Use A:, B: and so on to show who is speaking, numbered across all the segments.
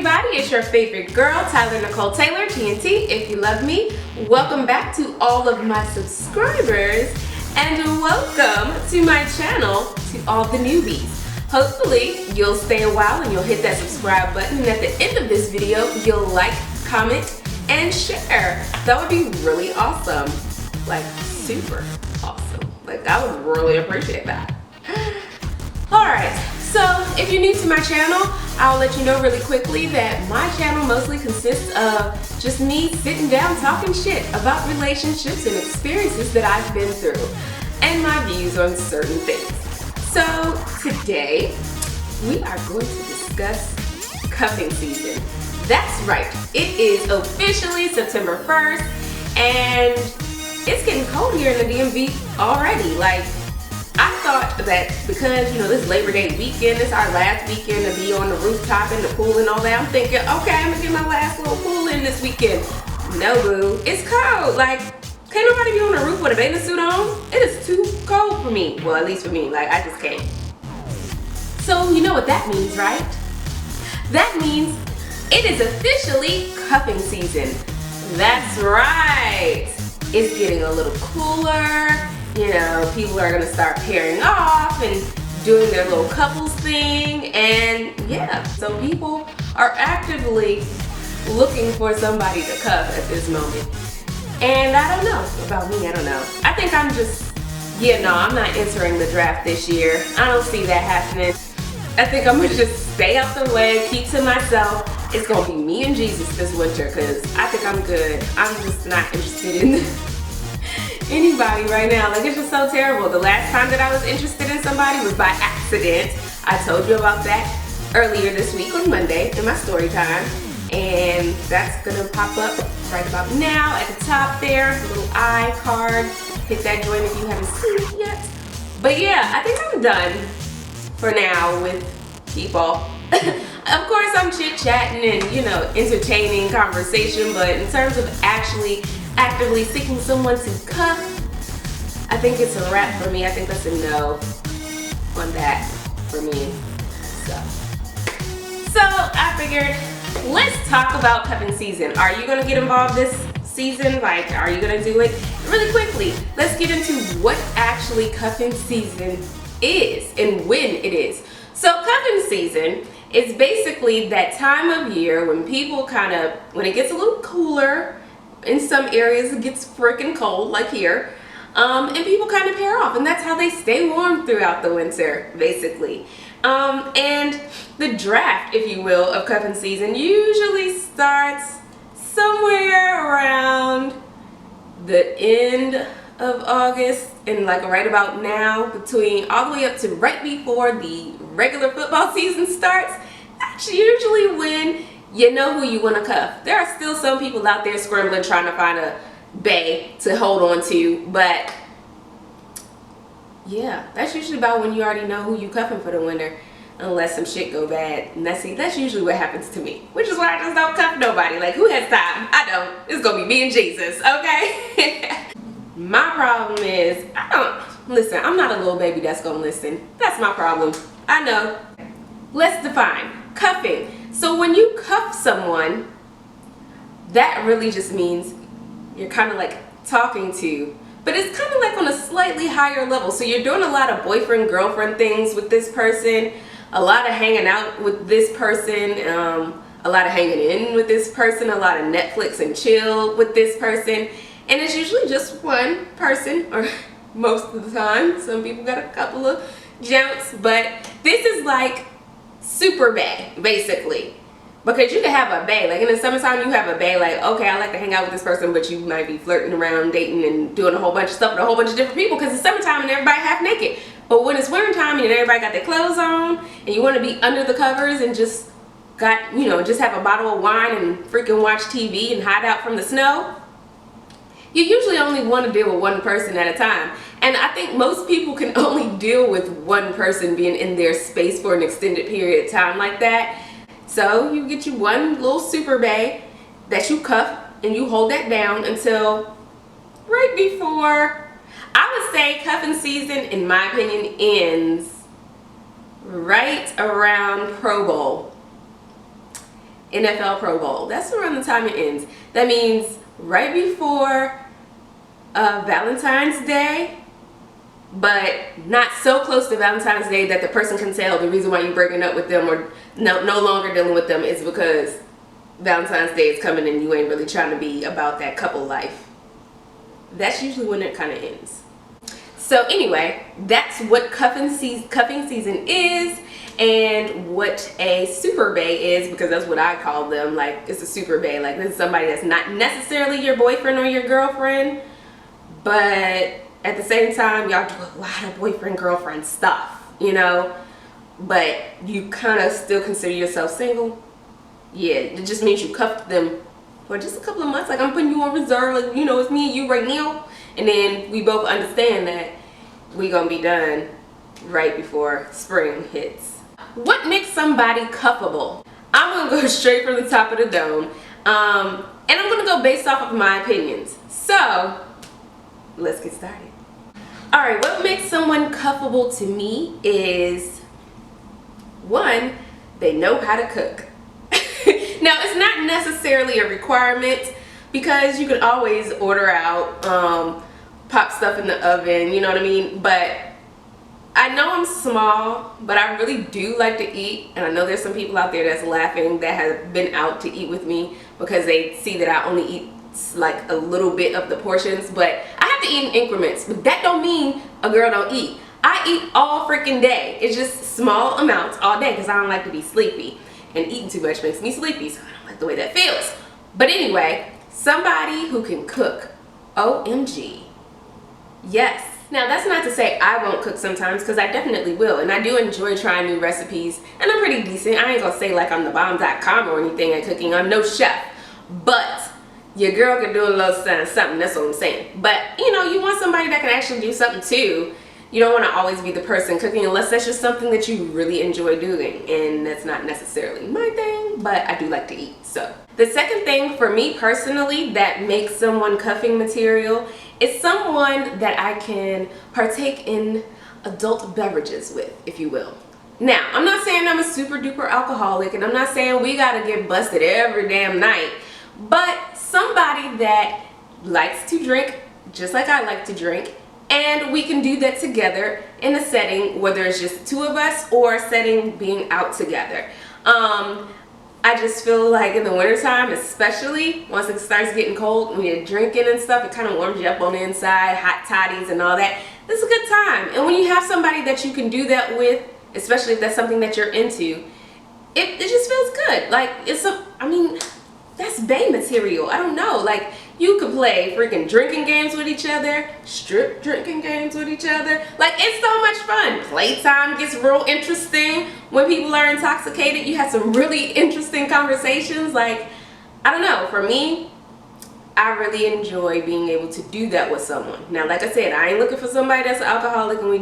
A: everybody, it's your favorite girl, Tyler Nicole Taylor, TNT, if you love me. Welcome back to all of my subscribers, and welcome to my channel to all the newbies. Hopefully, you'll stay a while and you'll hit that subscribe button, and at the end of this video, you'll like, comment, and share. That would be really awesome. Like, super awesome. Like, I would really appreciate that. Alright, so if you're new to my channel, I'll let you know really quickly that my channel mostly consists of just me sitting down talking shit about relationships and experiences that I've been through and my views on certain things. So today, we are going to discuss cuffing season. That's right, it is officially September 1st and it's getting cold here in the DMV already. Like, I thought that because, you know, this Labor Day weekend, it's our last weekend to be on the rooftop and the pool and all that, I'm thinking, okay, I'm gonna get my last little pool in this weekend. No, boo, it's cold. Like, can't nobody be on the roof with a bathing suit on? It is too cold for me. Well, at least for me, like, I just can't. So, you know what that means, right? That means it is officially cuffing season. That's right. It's getting a little cooler. You know, people are gonna start pairing off and doing their little couples thing, and yeah, so people are actively looking for somebody to cuff at this moment. And I don't know about me, I don't know. I think I'm just, yeah, no, I'm not entering the draft this year. I don't see that happening. I think I'm gonna just stay out the way, keep to myself. It's gonna be me and Jesus this winter, because I think I'm good. I'm just not interested in anybody right now. Like, it's just so terrible. The last time that I was interested in somebody was by accident. I told you about that earlier this week on Monday in my story time, and that's gonna pop up right about now at the top there, a little I card. Hit that join if you haven't seen it yet. But yeah, I think I'm done for now with people. Of course, I'm chit-chatting and, you know, entertaining conversation, but in terms of actually actively seeking someone to cuff, I think it's a wrap for me. I think that's a no on that for me. So I figured, let's talk about cuffing season. Are you gonna get involved this season? Like, are you gonna do it? Really quickly, let's get into what actually cuffing season is and when it is. So cuffing season is basically that time of year when people kind of, when it gets a little cooler. In some areas it gets freaking cold, like here, and people kind of pair off, and that's how they stay warm throughout the winter, basically. And the draft, if you will, of cuffing season usually starts somewhere around the end of August, and like right about now, between all the way up to right before the regular football season starts. That's usually when you know who you want to cuff. There are still some people out there scrambling trying to find a bae to hold on to, but yeah, that's usually about when you already know who you cuffing for the winter, unless some shit go bad. And that's usually what happens to me, which is why I just don't cuff nobody. Like, who has time? I don't. It's gonna be me and Jesus, okay? My problem is, listen, I'm not a little baby that's gonna listen. That's my problem. I know. Let's define cuffing. So when you cuff someone, that really just means you're kind of like talking to, but it's kind of like on a slightly higher level. So you're doing a lot of boyfriend, girlfriend things with this person, a lot of hanging out with this person, a lot of hanging in with this person, a lot of Netflix and chill with this person. And it's usually just one person, or most of the time. Some people got a couple of junks, but this is like super bae, basically, because you can have a bae. Like, in the summertime, you have a bae, like, okay, I like to hang out with this person, but you might be flirting around, dating, and doing a whole bunch of stuff with a whole bunch of different people because it's summertime and everybody half naked. But when it's wintertime and everybody got their clothes on and you want to be under the covers and just got, you know, just have a bottle of wine and freaking watch TV and hide out from the snow, you usually only want to deal with one person at a time. And I think most people can only deal with one person being in their space for an extended period of time like that. So you get you one little super bae that you cuff and you hold that down until right before, I would say cuffing season, in my opinion, ends right around Pro Bowl. NFL Pro Bowl. That's around the time it ends. That means right before Valentine's Day, but not so close to Valentine's Day that the person can tell the reason why you're breaking up with them or no longer dealing with them is because Valentine's Day is coming and you ain't really trying to be about that couple life. That's usually when it kind of ends. So anyway, that's what cuffing season is, and what a super bae is, because that's what I call them. Like, it's a super bae. Like, this is somebody that's not necessarily your boyfriend or your girlfriend, but at the same time, y'all do a lot of boyfriend-girlfriend stuff, you know? But you kind of still consider yourself single. Yeah, it just means you cuffed them for just a couple of months. Like, I'm putting you on reserve, like, you know, it's me and you right now. And then we both understand that we gonna be done right before spring hits. What makes somebody cuffable? I'm gonna go straight from the top of the dome. And I'm gonna go based off of my opinions. So, let's get started. Alright, what makes someone cuffable to me is, one, they know how to cook. Now, it's not necessarily a requirement, because you can always order out, pop stuff in the oven, you know what I mean? But I know I'm small, but I really do like to eat. And I know there's some people out there that's laughing that have been out to eat with me because they see that I only eat like a little bit of the portions. But I have to eat in increments. But that don't mean a girl don't eat. I eat all freaking day. It's just small amounts all day because I don't like to be sleepy. And eating too much makes me sleepy, so I don't like the way that feels. But anyway, somebody who can cook. OMG. Yes. Now, that's not to say I won't cook sometimes, because I definitely will. And I do enjoy trying new recipes. And I'm pretty decent. I ain't gonna say like I'm the bomb.com or anything at cooking. I'm no chef. But your girl can do a little something. That's what I'm saying. But, you know, you want somebody that can actually do something too. You don't want to always be the person cooking unless that's just something that you really enjoy doing. And that's not necessarily my thing, but I do like to eat. So the second thing for me personally that makes someone cuffing material is someone that I can partake in adult beverages with, if you will. Now, I'm not saying I'm a super duper alcoholic, and I'm not saying we gotta get busted every damn night, but somebody that likes to drink just like I like to drink, and we can do that together in a setting, whether it's just the two of us or a setting being out together. I just feel like in the wintertime, especially once it starts getting cold, when you're drinking and stuff, it kind of warms you up on the inside, hot toddies and all that. It's a good time. And when you have somebody that you can do that with, especially if that's something that you're into, it just feels good. Like, I mean, that's bae material. I don't know. Like, you could play freaking drinking games with each other, strip drinking games with each other. Like, it's so much fun. Playtime gets real interesting when people are intoxicated. You have some really interesting conversations. Like, I don't know. For me, I really enjoy being able to do that with someone. Now, like I said, I ain't looking for somebody that's an alcoholic and we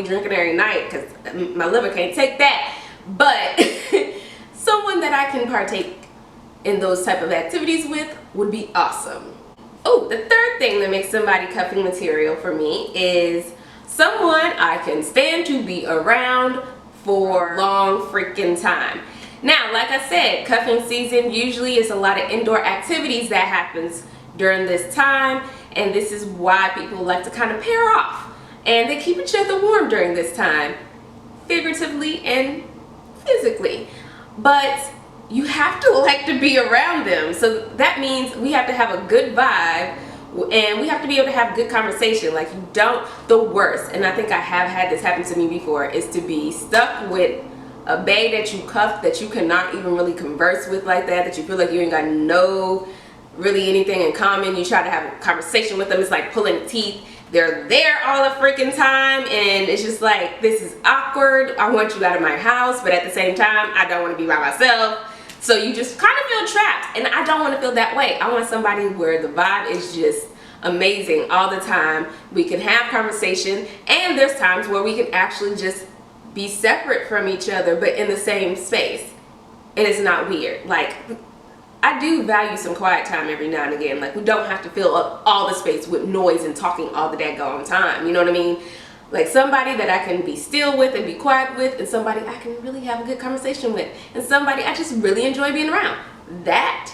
A: drink it every night, because my liver can't take that. But someone that I can partake in those type of activities with would be awesome. Oh, the third thing that makes somebody cuffing material for me is someone I can stand to be around for a long freaking time. Now, like I said, cuffing season usually is a lot of indoor activities that happens during this time, and this is why people like to kind of pair off, and they keep each other warm during this time, figuratively and physically. But you have to like to be around them. So that means we have to have a good vibe, and we have to be able to have good conversation. Like, you don't, the worst, and I think I have had this happen to me before, is to be stuck with a bae that you cuff that you cannot even really converse with like that you feel like you ain't got no really anything in common. You try to have a conversation with them, it's like pulling teeth. They're there all the freaking time, and it's just like, this is awkward. I want you out of my house, but at the same time, I don't want to be by myself. So you just kind of feel trapped, and I don't want to feel that way. I want somebody where the vibe is just amazing all the time. We can have conversation, and there's times where we can actually just be separate from each other, but in the same space, and it's not weird. Like, I do value some quiet time every now and again. Like, we don't have to fill up all the space with noise and talking all the daggone time, you know what I mean? Like, somebody that I can be still with and be quiet with, and somebody I can really have a good conversation with, and somebody I just really enjoy being around. that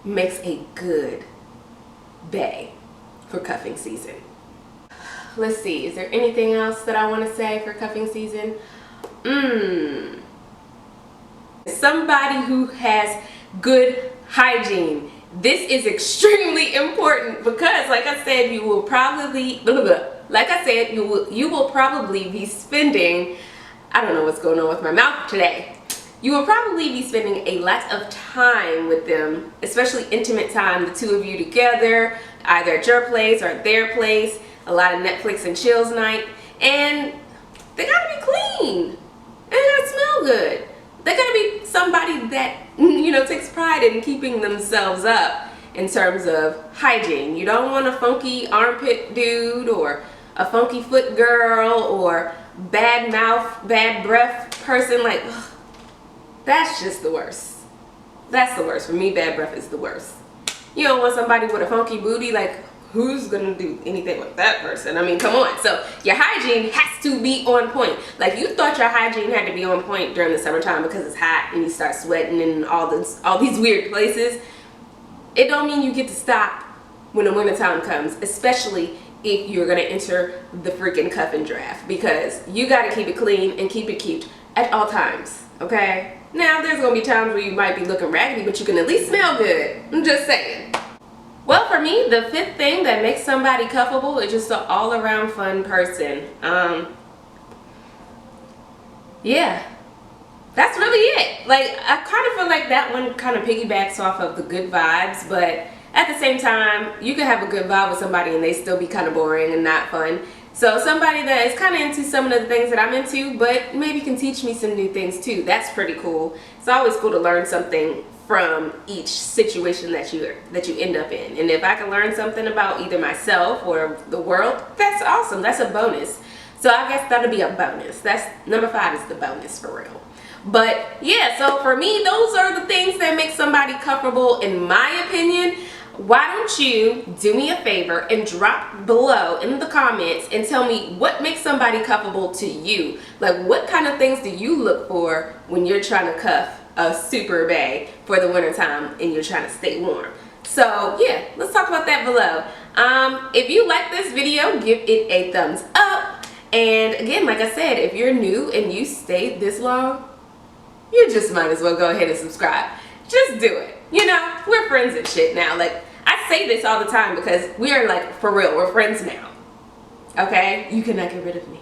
A: makes a good bae for cuffing season. Let's see, is there anything else that I want to say for cuffing season? Somebody who has good hygiene. This is extremely important because, like I said, you will probably be spending, I don't know what's going on with my mouth today. You will probably be spending a lot of time with them, especially intimate time, the two of you together, either at your place or at their place, a lot of Netflix and chills night, and they gotta be clean, and they gotta smell good. They gotta be somebody that, takes pride in keeping themselves up in terms of hygiene. You don't want a funky armpit dude or a funky foot girl or bad mouth, bad breath person. Like, ugh, that's just the worst. That's the worst. For me, bad breath is the worst. You don't want somebody with a funky booty. Like, who's gonna do anything with that person? I mean, come on. So your hygiene has to be on point. Like, you thought your hygiene had to be on point during the summertime because it's hot and you start sweating in all these weird places. It don't mean you get to stop when the wintertime comes, especially if you're gonna enter the freaking cuffing draft, because you gotta keep it clean and keep it cute at all times, okay? Now, there's gonna be times where you might be looking raggedy, but you can at least smell good. I'm just saying. Well, for me, the fifth thing that makes somebody cuffable is just an all-around fun person. Yeah, that's really it. Like, I kind of feel like that one kind of piggybacks off of the good vibes, but at the same time, you can have a good vibe with somebody and they still be kind of boring and not fun. So somebody that is kind of into some of the things that I'm into, but maybe can teach me some new things too. That's pretty cool. It's always cool to learn something from each situation that you end up in. And if I can learn something about either myself or the world, that's awesome. That's a bonus. So I guess that'll be a bonus. That's number 5 is the bonus for real. But yeah, so for me, those are the things that make somebody comfortable in my opinion. Why don't you do me a favor and drop below in the comments and tell me what makes somebody cuffable to you? Like, what kind of things do you look for when you're trying to cuff a super bae for the winter time and you're trying to stay warm? So yeah, let's talk about that below. If you like this video, give it a thumbs up. And again, like I said, if you're new and you stayed this long, you just might as well go ahead and subscribe. Just do it. We're friends and shit now. Like, I say this all the time because we are, like, for real, we're friends now. Okay? You cannot get rid of me.